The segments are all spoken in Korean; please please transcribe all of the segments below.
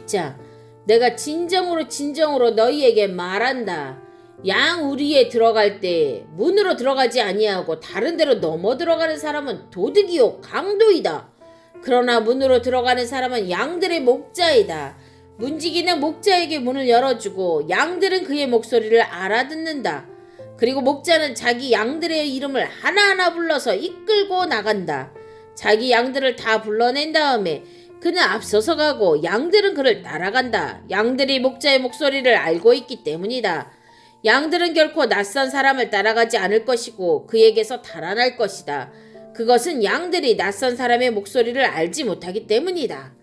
믿자. 내가 진정으로 너희에게 말한다. 양 우리에 들어갈 때 문으로 들어가지 아니하고 다른 데로 넘어 들어가는 사람은 도둑이요 강도이다. 그러나 문으로 들어가는 사람은 양들의 목자이다. 문지기는 목자에게 문을 열어주고 양들은 그의 목소리를 알아듣는다. 그리고 목자는 자기 양들의 이름을 하나하나 불러서 이끌고 나간다. 자기 양들을 다 불러낸 다음에 그는 앞서서 가고 양들은 그를 따라간다. 양들이 목자의 목소리를 알고 있기 때문이다. 양들은 결코 낯선 사람을 따라가지 않을 것이고 그에게서 달아날 것이다. 그것은 양들이 낯선 사람의 목소리를 알지 못하기 때문이다.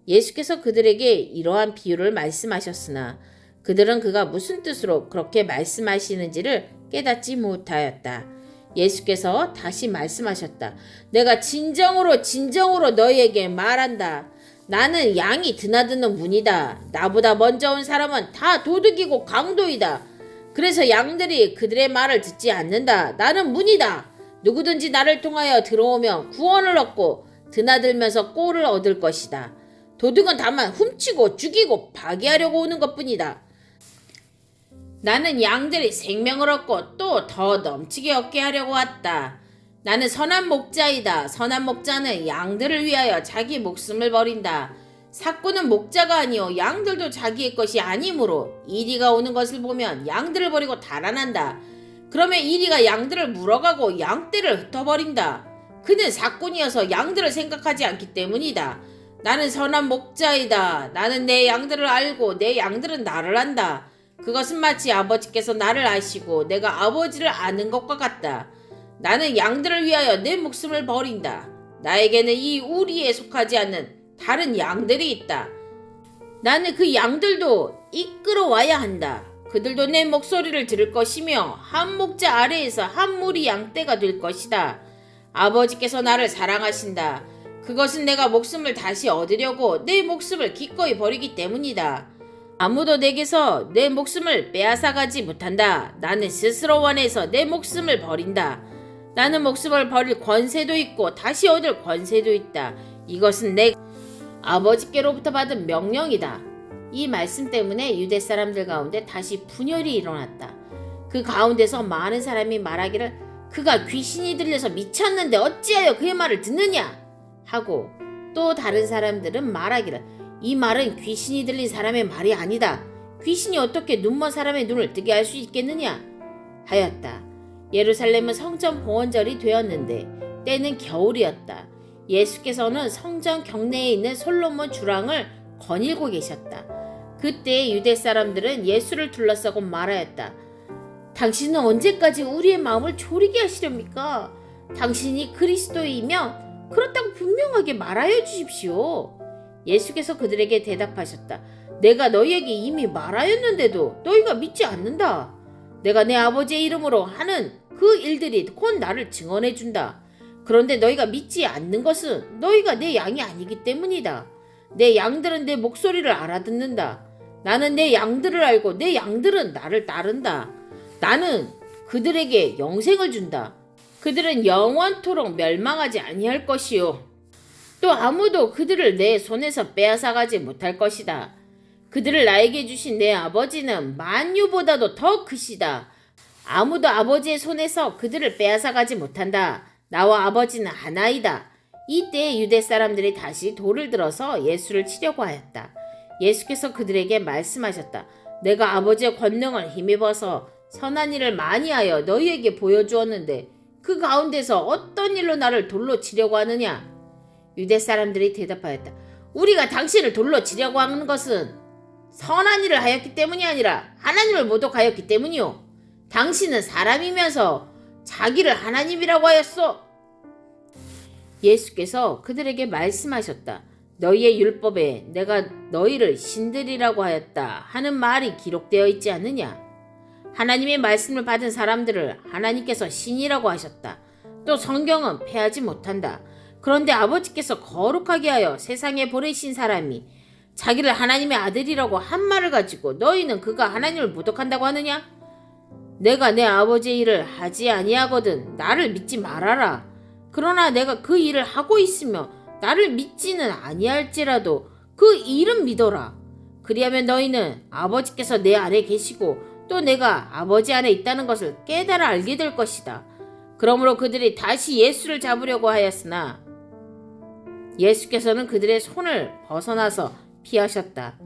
예수께서 그들에게 이러한 비유를 말씀하셨으나 그들은 그가 무슨 뜻으로 그렇게 말씀하시는지를 깨닫지 못하였다. 예수께서 다시 말씀하셨다. 내가 진정으로 너희에게 말한다. 나는 양이 드나드는 문이다. 나보다 먼저 온 사람은 다 도둑이고 강도이다. 그래서 양들이 그들의 말을 듣지 않는다. 나는 문이다. 누구든지 나를 통하여 들어오면 구원을 얻고 드나들면서 꼴을 얻을 것이다. 도둑은 다만 훔치고 죽이고 파괴하려고 오는 것뿐이다. 나는 양들이 생명을 얻고 또 더 넘치게 얻게 하려고 왔다. 나는 선한 목자이다. 선한 목자는 양들을 위하여 자기 목숨을 버린다. 삭구는 목자가 아니요 양들도 자기의 것이 아니므로 이리가 오는 것을 보면 양들을 버리고 달아난다. 그러면 이리가 양들을 물어가고 양떼를 흩어버린다. 그는 삭꾼이어서 양들을 생각하지 않기 때문이다. 나는 선한 목자이다. 나는 내 양들을 알고 내 양들은 나를 안다. 그것은 마치 아버지께서 나를 아시고 내가 아버지를 아는 것과 같다. 나는 양들을 위하여 내 목숨을 버린다. 나에게는 이 우리에 속하지 않는 다른 양들이 있다. 나는 그 양들도 이끌어와야 한다. 그들도 내 목소리를 들을 것이며 한 목자 아래에서 한 무리 양떼가 될 것이다. 아버지께서 나를 사랑하신다. 그것은 내가 목숨을 다시 얻으려고 내 목숨을 기꺼이 버리기 때문이다. 아무도 내게서 내 목숨을 빼앗아가지 못한다. 나는 스스로 원해서 내 목숨을 버린다. 나는 목숨을 버릴 권세도 있고 다시 얻을 권세도 있다. 이것은 내 아버지께로부터 받은 명령이다. 이 말씀 때문에 유대 사람들 가운데 다시 분열이 일어났다. 그 가운데서 많은 사람이 말하기를 그가 귀신이 들려서 미쳤는데 어찌하여 그의 말을 듣느냐 하고, 또 다른 사람들은 말하기를 이 말은 귀신이 들린 사람의 말이 아니다. 귀신이 어떻게 눈먼 사람의 눈을 뜨게 할 수 있겠느냐 하였다. 예루살렘은 성전 봉헌절이 되었는데 때는 겨울이었다. 예수께서는 성전 경내에 있는 솔로몬 주랑을 거닐고 계셨다. 그때 유대 사람들은 예수를 둘러싸고 말하였다. 당신은 언제까지 우리의 마음을 졸이게 하시렵니까? 당신이 그리스도이면 그렇다고 분명하게 말하여 주십시오. 예수께서 그들에게 대답하셨다. 내가 너희에게 이미 말하였는데도 너희가 믿지 않는다. 내가 내 아버지의 이름으로 하는 그 일들이 곧 나를 증언해 준다. 그런데 너희가 믿지 않는 것은 너희가 내 양이 아니기 때문이다. 내 양들은 내 목소리를 알아듣는다. 나는 내 양들을 알고 내 양들은 나를 따른다. 나는 그들에게 영생을 준다. 그들은 영원토록 멸망하지 아니할 것이요. 또 아무도 그들을 내 손에서 빼앗아가지 못할 것이다. 그들을 나에게 주신 내 아버지는 만유보다도 더 크시다. 아무도 아버지의 손에서 그들을 빼앗아가지 못한다. 나와 아버지는 하나이다. 이때 유대 사람들이 다시 돌을 들어서 예수를 치려고 하였다. 예수께서 그들에게 말씀하셨다. 내가 아버지의 권능을 힘입어서 선한 일을 많이 하여 너희에게 보여주었는데 그 가운데서 어떤 일로 나를 돌로 치려고 하느냐? 유대 사람들이 대답하였다. 우리가 당신을 돌로 치려고 하는 것은 선한 일을 하였기 때문이 아니라 하나님을 모독하였기 때문이요. 당신은 사람이면서 자기를 하나님이라고 하였소. 예수께서 그들에게 말씀하셨다. 너희의 율법에 내가 너희를 신들이라고 하였다 하는 말이 기록되어 있지 않느냐? 하나님의 말씀을 받은 사람들을 하나님께서 신이라고 하셨다. 또 성경은 패하지 못한다. 그런데 아버지께서 거룩하게 하여 세상에 보내신 사람이 자기를 하나님의 아들이라고 한 말을 가지고 너희는 그가 하나님을 모독한다고 하느냐? 내가 내 아버지의 일을 하지 아니하거든 나를 믿지 말아라. 그러나 내가 그 일을 하고 있으며 나를 믿지는 아니할지라도 그 일은 믿어라. 그리하면 너희는 아버지께서 내 안에 계시고 또 내가 아버지 안에 있다는 것을 깨달아 알게 될 것이다. 그러므로 그들이 다시 예수를 잡으려고 하였으나 예수께서는 그들의 손을 벗어나서 피하셨다.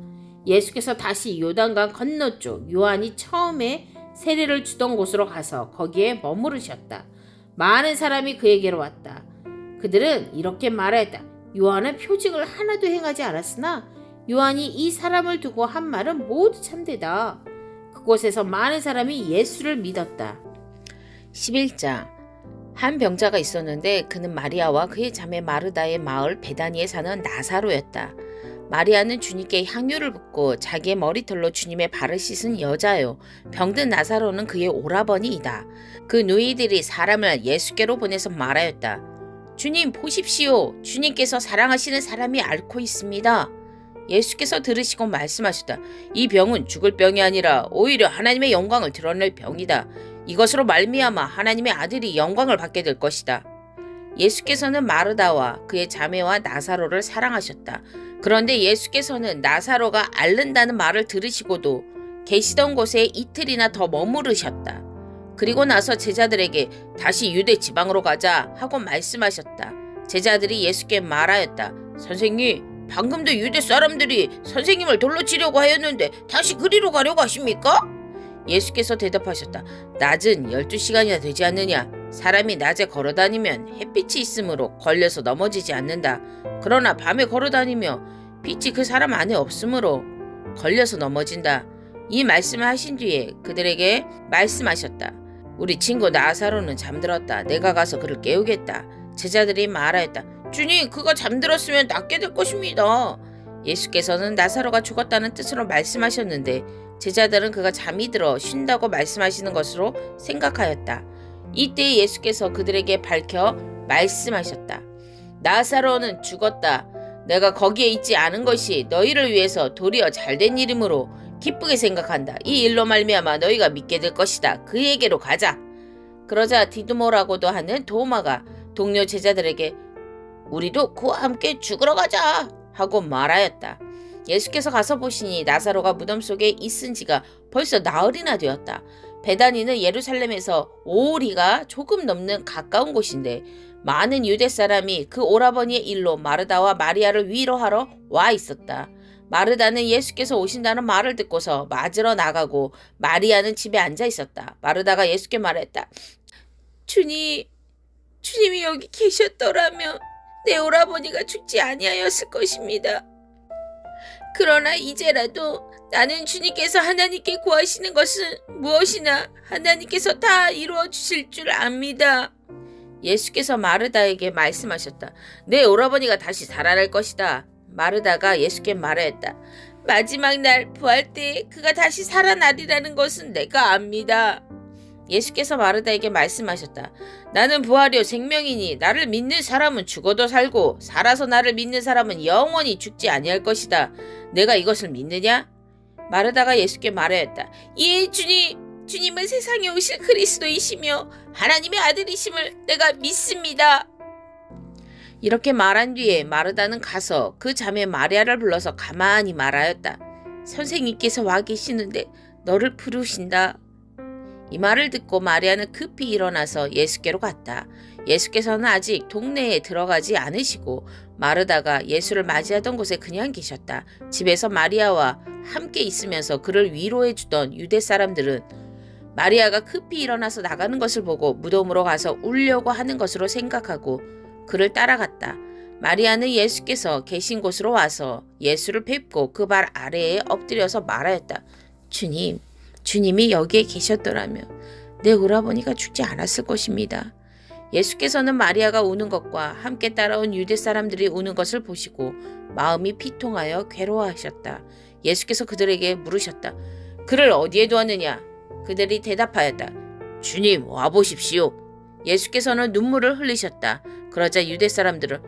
예수께서 다시 요단강 건너쪽 요한이 처음에 세례를 주던 곳으로 가서 거기에 머무르셨다. 많은 사람이 그에게로 왔다. 그들은 이렇게 말하였다. 요한은 표징을 하나도 행하지 않았으나 요한이 이 사람을 두고 한 말은 모두 참되다. 그곳에서 많은 사람이 예수를 믿었다. 11장. 한 병자가 있었는데 그는 마리아와 그의 자매 마르다의 마을 베다니에 사는 나사로였다. 마리아는 주님께 향유를 붓고 자기의 머리털로 주님의 발을 씻은 여자요. 병든 나사로는 그의 오라버니이다. 그 누이들이 사람을 예수께로 보내서 말하였다. 주님 보십시오. 주님께서 사랑하시는 사람이 앓고 있습니다. 예수께서 들으시고 말씀하셨다. 이 병은 죽을 병이 아니라 오히려 하나님의 영광을 드러낼 병이다. 이것으로 말미암아 하나님의 아들이 영광을 받게 될 것이다. 예수께서는 마르다와 그의 자매와 나사로를 사랑하셨다. 그런데 예수께서는 나사로가 앓는다는 말을 들으시고도 계시던 곳에 이틀이나 더 머무르셨다. 그리고 나서 제자들에게 다시 유대 지방으로 가자 하고 말씀하셨다. 제자들이 예수께 말하였다. 선생님, 방금도 유대 사람들이 선생님을 돌로 치려고 하였는데 다시 그리로 가려고 하십니까? 예수께서 대답하셨다. 낮은 12시간이나 되지 않느냐? 사람이 낮에 걸어다니면 햇빛이 있으므로 걸려서 넘어지지 않는다. 그러나 밤에 걸어다니며 빛이 그 사람 안에 없으므로 걸려서 넘어진다. 이 말씀을 하신 뒤에 그들에게 말씀하셨다. 우리 친구 나사로는 잠들었다. 내가 가서 그를 깨우겠다. 제자들이 말하였다. 주님, 그가 잠들었으면 낫게 될 것입니다. 예수께서는 나사로가 죽었다는 뜻으로 말씀하셨는데 제자들은 그가 잠이 들어 쉰다고 말씀하시는 것으로 생각하였다. 이때 예수께서 그들에게 밝혀 말씀하셨다. 나사로는 죽었다. 내가 거기에 있지 않은 것이 너희를 위해서 도리어 잘된 일이므로 기쁘게 생각한다. 이 일로 말미암아 너희가 믿게 될 것이다. 그에게로 가자. 그러자 디두모라고도 하는 도마가 동료 제자들에게 우리도 그와 함께 죽으러 가자 하고 말하였다. 예수께서 가서 보시니 나사로가 무덤 속에 있은 지가 벌써 나흘이나 되었다. 베다니는 예루살렘에서 5리가 조금 넘는 가까운 곳인데 많은 유대 사람이 그 오라버니의 일로 마르다와 마리아를 위로하러 와 있었다. 마르다는 예수께서 오신다는 말을 듣고서 맞으러 나가고 마리아는 집에 앉아 있었다. 마르다가 예수께 말했다. 주님이 여기 계셨더라면 내 오라버니가 죽지 아니하였을 것입니다. 그러나 이제라도 나는 주님께서 하나님께 구하시는 것은 무엇이나 하나님께서 다 이루어 주실 줄 압니다. 예수께서 마르다에게 말씀하셨다. 내 오라버니가 다시 살아날 것이다. 마르다가 예수께 말하였다. 마지막 날 부활 때 그가 다시 살아나리라는 것은 내가 압니다. 예수께서 마르다에게 말씀하셨다. 나는 부활이요 생명이니 나를 믿는 사람은 죽어도 살고 살아서 나를 믿는 사람은 영원히 죽지 아니할 것이다. 내가 이것을 믿느냐? 마르다가 예수께 말하였다. 예, 주님은 세상에 오실 그리스도이시며 하나님의 아들이심을 내가 믿습니다. 이렇게 말한 뒤에 마르다는 가서 그 자매 마리아를 불러서 가만히 말하였다. 선생님께서 와 계시는데 너를 부르신다. 이 말을 듣고 마리아는 급히 일어나서 예수께로 갔다. 예수께서는 아직 동네에 들어가지 않으시고 마르다가 예수를 맞이하던 곳에 그냥 계셨다. 집에서 마리아와 함께 있으면서 그를 위로해 주던 유대 사람들은 마리아가 급히 일어나서 나가는 것을 보고 무덤으로 가서 울려고 하는 것으로 생각하고 그를 따라갔다. 마리아는 예수께서 계신 곳으로 와서 예수를 뵙고 그 발 아래에 엎드려서 말하였다. 주님이 여기에 계셨더라면 내 오라버니가 죽지 않았을 것입니다. 예수께서는 마리아가 우는 것과 함께 따라온 유대 사람들이 우는 것을 보시고 마음이 피통하여 괴로워하셨다. 예수께서 그들에게 물으셨다. 그를 어디에 두었느냐? 그들이 대답하였다. 주님, 와보십시오. 예수께서는 눈물을 흘리셨다. 그러자 유대 사람들은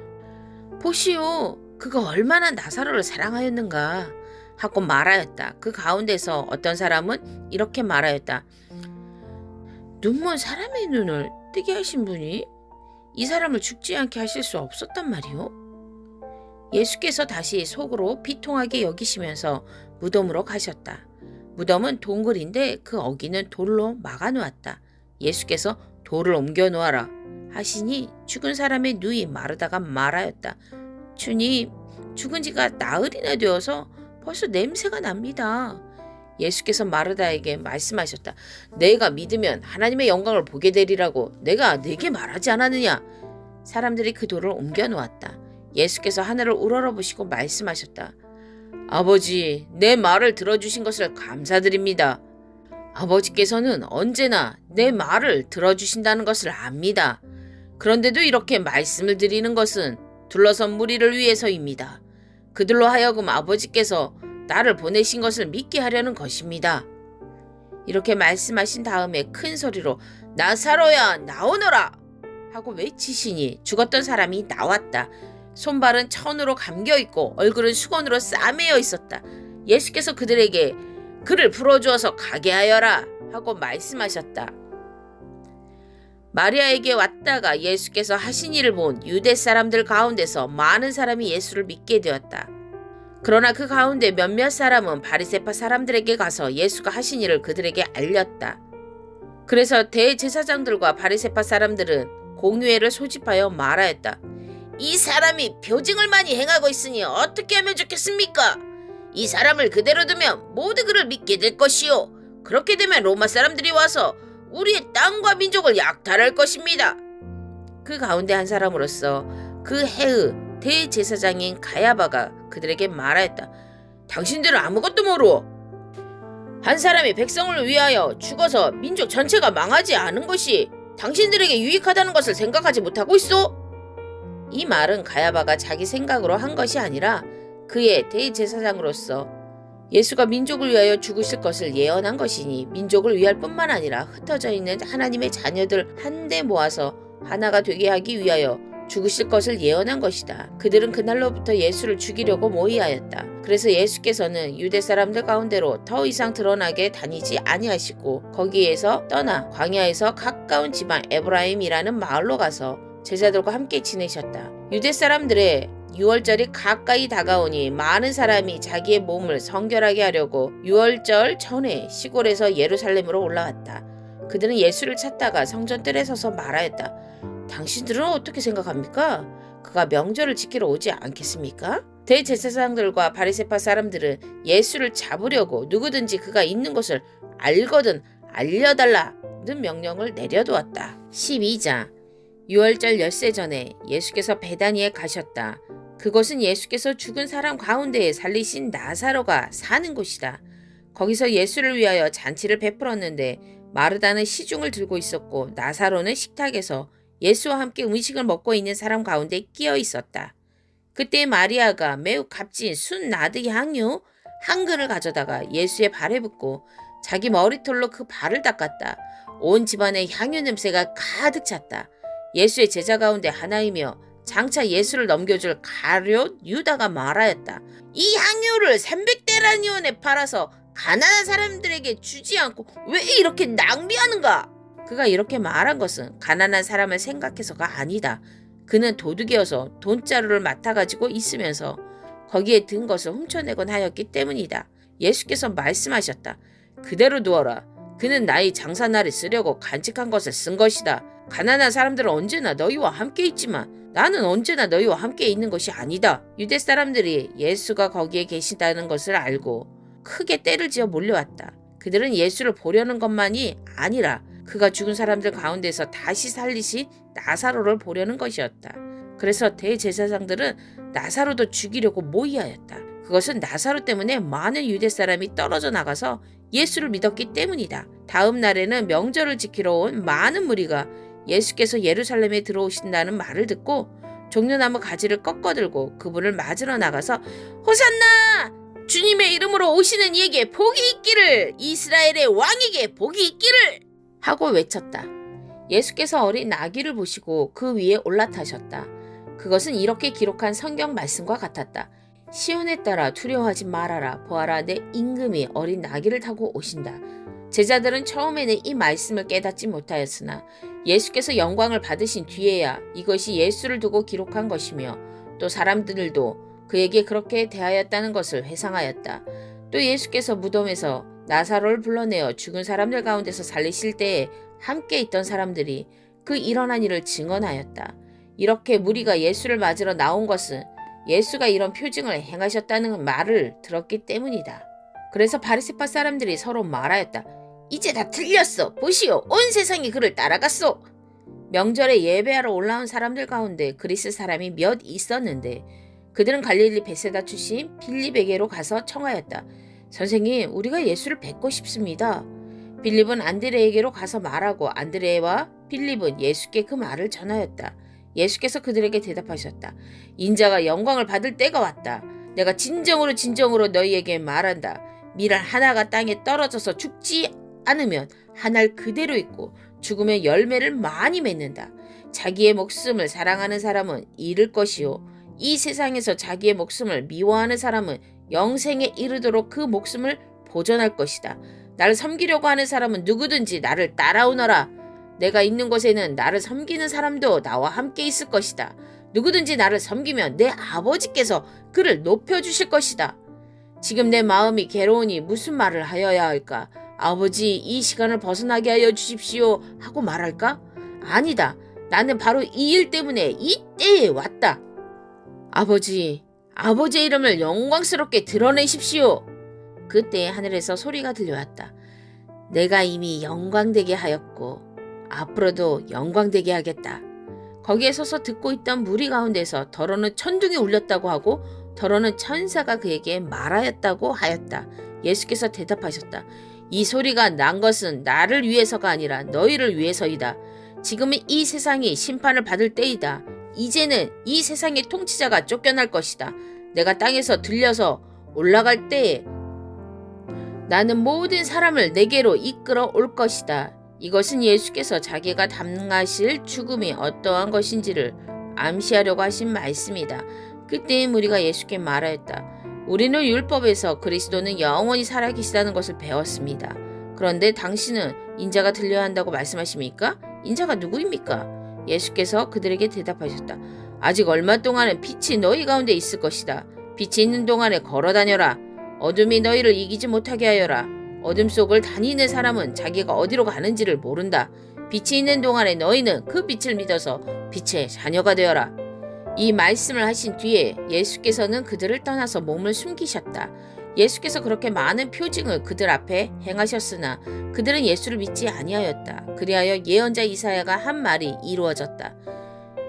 보시오, 그가 얼마나 나사로를 사랑하였는가 하고 말하였다. 그 가운데서 어떤 사람은 이렇게 말하였다. 눈먼 사람의 눈을 뜨게 하신 분이 이 사람을 죽지 않게 하실 수 없었단 말이오. 예수께서 다시 속으로 비통하게 여기시면서 무덤으로 가셨다. 무덤은 동굴인데 그 어귀는 돌로 막아놓았다. 예수께서 돌을 옮겨 놓아라 하시니 죽은 사람의 누이 마르다가 말하였다. 주님, 죽은 지가 나흘이나 되어서 벌써 냄새가 납니다. 예수께서 마르다에게 말씀하셨다. 내가 믿으면 하나님의 영광을 보게 되리라고 내가 네게 말하지 않았느냐. 사람들이 그 돌을 옮겨 놓았다. 예수께서 하늘을 우러러보시고 말씀하셨다. 아버지, 내 말을 들어주신 것을 감사드립니다. 아버지께서는 언제나 내 말을 들어주신다는 것을 압니다. 그런데도 이렇게 말씀을 드리는 것은 둘러선 무리를 위해서입니다. 그들로 하여금 아버지께서 나를 보내신 것을 믿게 하려는 것입니다. 이렇게 말씀하신 다음에 큰 소리로 나사로야 나오너라 하고 외치시니 죽었던 사람이 나왔다. 손발은 천으로 감겨있고 얼굴은 수건으로 싸매어 있었다. 예수께서 그들에게 그를 풀어주어서 가게 하여라 하고 말씀하셨다. 마리아에게 왔다가 예수께서 하신 일을 본 유대 사람들 가운데서 많은 사람이 예수를 믿게 되었다. 그러나 그 가운데 몇몇 사람은 바리새파 사람들에게 가서 예수가 하신 일을 그들에게 알렸다. 그래서 대제사장들과 바리새파 사람들은 공의회를 소집하여 말하였다. 이 사람이 표징을 많이 행하고 있으니 어떻게 하면 좋겠습니까? 이 사람을 그대로 두면 모두 그를 믿게 될 것이요. 그렇게 되면 로마 사람들이 와서 우리의 땅과 민족을 약탈할 것입니다. 그 가운데 한 사람으로서 그 해의 대제사장인 가야바가 그들에게 말하였다. 당신들은 아무것도 모르오. 한 사람이 백성을 위하여 죽어서 민족 전체가 망하지 않은 것이 당신들에게 유익하다는 것을 생각하지 못하고 있어? 이 말은 가야바가 자기 생각으로 한 것이 아니라 그의 대제사장으로서 예수가 민족을 위하여 죽으실 것을 예언한 것이니 민족을 위할 뿐만 아니라 흩어져 있는 하나님의 자녀들 한데 모아서 하나가 되게 하기 위하여 죽으실 것을 예언한 것이다. 그들은 그날로부터 예수를 죽이려고 모의하였다. 그래서 예수께서는 유대 사람들 가운데로 더 이상 드러나게 다니지 아니하시고 거기에서 떠나 광야에서 가까운 지방 에브라임이라는 마을로 가서 제자들과 함께 지내셨다. 유대 사람들의 유월절이 가까이 다가오니 많은 사람이 자기의 몸을 성결하게 하려고 유월절 전에 시골에서 예루살렘으로 올라왔다. 그들은 예수를 찾다가 성전 뜰에 서서 말하였다. 당신들은 어떻게 생각합니까? 그가 명절을 지키러 오지 않겠습니까? 대제사장들과 바리새파 사람들은 예수를 잡으려고 누구든지 그가 있는 곳을 알거든 알려달라는 명령을 내려두었다. 12장 유월절 엿새 전에 예수께서 베다니에 가셨다. 그곳은 예수께서 죽은 사람 가운데에 살리신 나사로가 사는 곳이다. 거기서 예수를 위하여 잔치를 베풀었는데 마르다는 시중을 들고 있었고 나사로는 식탁에서 예수와 함께 음식을 먹고 있는 사람 가운데 끼어 있었다. 그때 마리아가 매우 값진 순나드 향유 한 근을 가져다가 예수의 발에 붓고 자기 머리털로 그 발을 닦았다. 온 집안에 향유 냄새가 가득 찼다. 예수의 제자 가운데 하나이며 장차 예수를 넘겨줄 가룟 유다가 말하였다. 이 향유를 300데나리온에 팔아서 가난한 사람들에게 주지 않고 왜 이렇게 낭비하는가? 그가 이렇게 말한 것은 가난한 사람을 생각해서가 아니다. 그는 도둑이어서 돈자루를 맡아가지고 있으면서 거기에 든 것을 훔쳐내곤 하였기 때문이다. 예수께서 말씀하셨다. 그대로 두어라. 그는 나의 장사날에 쓰려고 간직한 것을 쓴 것이다. 가난한 사람들은 언제나 너희와 함께 있지만 나는 언제나 너희와 함께 있는 것이 아니다. 유대 사람들이 예수가 거기에 계시다는 것을 알고 크게 떼를 지어 몰려왔다. 그들은 예수를 보려는 것만이 아니라 그가 죽은 사람들 가운데서 다시 살리신 나사로를 보려는 것이었다. 그래서 대제사장들은 나사로도 죽이려고 모의하였다. 그것은 나사로 때문에 많은 유대 사람이 떨어져 나가서 예수를 믿었기 때문이다. 다음 날에는 명절을 지키러 온 많은 무리가 예수께서 예루살렘에 들어오신다는 말을 듣고 종려나무 가지를 꺾어들고 그분을 맞으러 나가서 호산나! 주님의 이름으로 오시는 이에게 복이 있기를! 이스라엘의 왕에게 복이 있기를! 하고 외쳤다. 예수께서 어린 아기를 보시고 그 위에 올라타셨다. 그것은 이렇게 기록한 성경 말씀과 같았다. 시온에 따라 두려워하지 말아라. 보아라, 내 임금이 어린 아기를 타고 오신다. 제자들은 처음에는 이 말씀을 깨닫지 못하였으나 예수께서 영광을 받으신 뒤에야 이것이 예수를 두고 기록한 것이며 또 사람들도 그에게 그렇게 대하였다는 것을 회상하였다. 또 예수께서 무덤에서 나사로를 불러내어 죽은 사람들 가운데서 살리실 때에 함께 있던 사람들이 그 일어난 일을 증언하였다. 이렇게 무리가 예수를 맞으러 나온 것은 예수가 이런 표징을 행하셨다는 말을 들었기 때문이다. 그래서 바리새파 사람들이 서로 말하였다. 이제 다 틀렸어. 보시오. 온 세상이 그를 따라갔소. 명절에 예배하러 올라온 사람들 가운데 그리스 사람이 몇 있었는데 그들은 갈릴리 베세다 출신 빌립에게로 가서 청하였다. 선생님, 우리가 예수를 뵙고 싶습니다. 빌립은 안드레에게로 가서 말하고 안드레와 빌립은 예수께 그 말을 전하였다. 예수께서 그들에게 대답하셨다. 인자가 영광을 받을 때가 왔다. 내가 진정으로 너희에게 말한다. 밀알 하나가 땅에 떨어져서 죽지 않으면 한 알 그대로 있고 죽으면 열매를 많이 맺는다. 자기의 목숨을 사랑하는 사람은 잃을 것이요. 이 세상에서 자기의 목숨을 미워하는 사람은 영생에 이르도록 그 목숨을 보존할 것이다. 나를 섬기려고 하는 사람은 누구든지 나를 따라오너라. 내가 있는 곳에는 나를 섬기는 사람도 나와 함께 있을 것이다. 누구든지 나를 섬기면 내 아버지께서 그를 높여주실 것이다. 지금 내 마음이 괴로우니 무슨 말을 하여야 할까? 아버지, 이 시간을 벗어나게 하여 주십시오 하고 말할까? 아니다. 나는 바로 이 일 때문에 이 때에 왔다. 아버지, 아버지의 이름을 영광스럽게 드러내십시오. 그때 하늘에서 소리가 들려왔다. 내가 이미 영광되게 하였고 앞으로도 영광되게 하겠다. 거기에 서서 듣고 있던 무리 가운데서 더러는 천둥이 울렸다고 하고 더러는 천사가 그에게 말하였다고 하였다. 예수께서 대답하셨다. 이 소리가 난 것은 나를 위해서가 아니라 너희를 위해서이다. 지금은 이 세상이 심판을 받을 때이다. 이제는 이 세상의 통치자가 쫓겨날 것이다. 내가 땅에서 들려서 올라갈 때에 나는 모든 사람을 내게로 이끌어 올 것이다. 이것은 예수께서 자기가 당하실 죽음이 어떠한 것인지를 암시하려고 하신 말씀이다. 그때 무리가 예수께 말하였다. 우리는 율법에서 그리스도는 영원히 살아계시다는 것을 배웠습니다. 그런데 당신은 인자가 들려야 한다고 말씀하십니까? 인자가 누구입니까? 예수께서 그들에게 대답하셨다. 아직 얼마 동안은 빛이 너희 가운데 있을 것이다. 빛이 있는 동안에 걸어다녀라. 어둠이 너희를 이기지 못하게 하여라. 어둠 속을 다니는 사람은 자기가 어디로 가는지를 모른다. 빛이 있는 동안에 너희는 그 빛을 믿어서 빛의 자녀가 되어라. 이 말씀을 하신 뒤에 예수께서는 그들을 떠나서 몸을 숨기셨다. 예수께서 그렇게 많은 표징을 그들 앞에 행하셨으나 그들은 예수를 믿지 아니하였다. 그리하여 예언자 이사야가 한 말이 이루어졌다.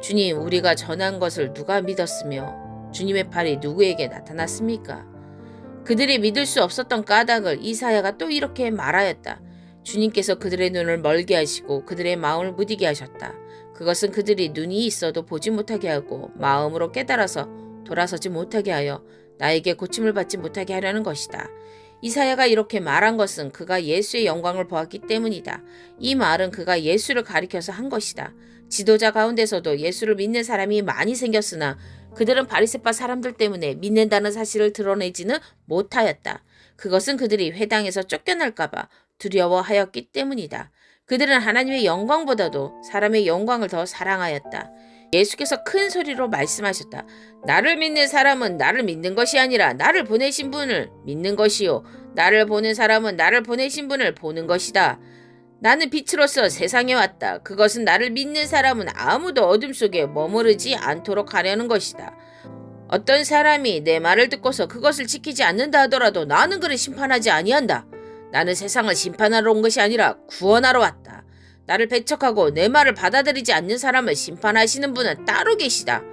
주님, 우리가 전한 것을 누가 믿었으며 주님의 팔이 누구에게 나타났습니까? 그들이 믿을 수 없었던 까닭을 이사야가 또 이렇게 말하였다. 주님께서 그들의 눈을 멀게 하시고 그들의 마음을 무디게 하셨다. 그것은 그들이 눈이 있어도 보지 못하게 하고 마음으로 깨달아서 돌아서지 못하게 하여 나에게 고침을 받지 못하게 하려는 것이다. 이사야가 이렇게 말한 것은 그가 예수의 영광을 보았기 때문이다. 이 말은 그가 예수를 가리켜서 한 것이다. 지도자 가운데서도 예수를 믿는 사람이 많이 생겼으나 그들은 바리새파 사람들 때문에 믿는다는 사실을 드러내지는 못하였다. 그것은 그들이 회당에서 쫓겨날까봐 두려워하였기 때문이다. 그들은 하나님의 영광보다도 사람의 영광을 더 사랑하였다. 예수께서 큰 소리로 말씀하셨다. 나를 믿는 사람은 나를 믿는 것이 아니라 나를 보내신 분을 믿는 것이요. 나를 보는 사람은 나를 보내신 분을 보는 것이다. 나는 빛으로서 세상에 왔다. 그것은 나를 믿는 사람은 아무도 어둠 속에 머무르지 않도록 하려는 것이다. 어떤 사람이 내 말을 듣고서 그것을 지키지 않는다 하더라도 나는 그를 심판하지 아니한다. 나는 세상을 심판하러 온 것이 아니라 구원하러 왔다. 나를 배척하고 내 말을 받아들이지 않는 사람을 심판하시는 분은 따로 계시다.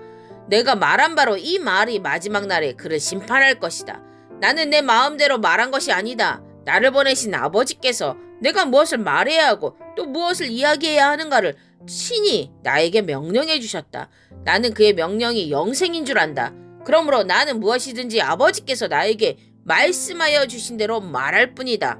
내가 말한 바로 이 말이 마지막 날에 그를 심판할 것이다. 나는 내 마음대로 말한 것이 아니다. 나를 보내신 아버지께서 내가 무엇을 말해야 하고 또 무엇을 이야기해야 하는가를 친히 나에게 명령해 주셨다. 나는 그의 명령이 영생인 줄 안다. 그러므로 나는 무엇이든지 아버지께서 나에게 말씀하여 주신 대로 말할 뿐이다.